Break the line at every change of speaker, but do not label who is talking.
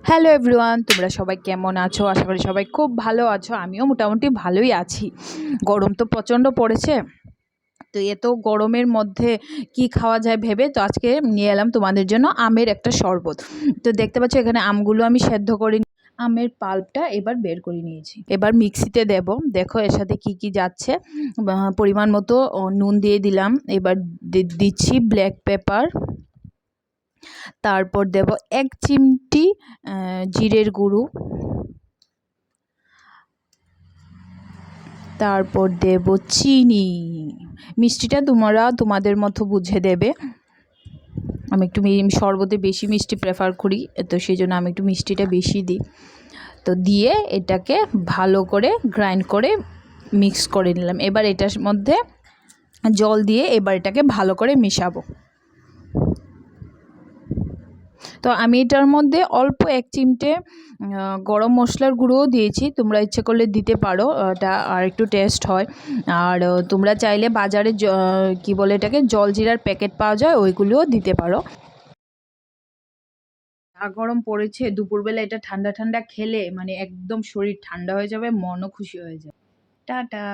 Hello everyone, তোমরা সবাই কেমন আছো? আশা করি সবাই খুব ভালো আছো। আমিও মোটামুটি ভালোই আছি। গরম তো প্রচণ্ড পড়েছে। তো এত গরমের মধ্যে কি খাওয়া যায় ভেবে তো আজকে নিয়ে এলাম তোমাদের জন্য আমের একটা শরবত। তো দেখতে পাচ্ছ এখানে আমগুলো আমি সেদ্ধ করে আমের পাল্পটা এবার বের করে নিয়েছি। এবার মিক্সিতে দেব। দেখো এর সাথে কি কি যাচ্ছে। পরিমাণ মতো নুন দিয়ে দিলাম। এবার দিচ্ছি ব্ল্যাক পেপার। তারপর দেব 1 চিমটি জিরের গুঁড়ো। তারপর দেব চিনি। মিষ্টিটা তোমরা তোমাদের মতো বুঝে দেবে। আমি একটু শরবতে বেশি মিষ্টি প্রেফার করি, তো সেই জন্য আমি একটু মিষ্টিটা বেশি দিই। তো দিয়ে এটাকে ভালো করে গ্রাইন্ড করে মিক্স করে নিলাম। এবার এটার মধ্যে জল দিয়ে এবার এটাকে ভালো করে মেশাবো। তো আমি এটার মধ্যে অল্প 1 চিমটে গরম মশলার গুঁড়োও দিয়েছি। তোমরা ইচ্ছে করলে দিতে পারো, এটা আর একটু টেস্ট হয়। আর তোমরা চাইলে বাজারে কি বলে এটাকে জলজিরার প্যাকেট পাওয়া যায়, ওইগুলোও দিতে পারো। যা গরম পড়েছে, দুপুরবেলা এটা ঠান্ডা ঠান্ডা খেলে মানে একদম শরীর ঠান্ডা হয়ে যাবে, মনও খুশি হয়ে যাবে। টাটা।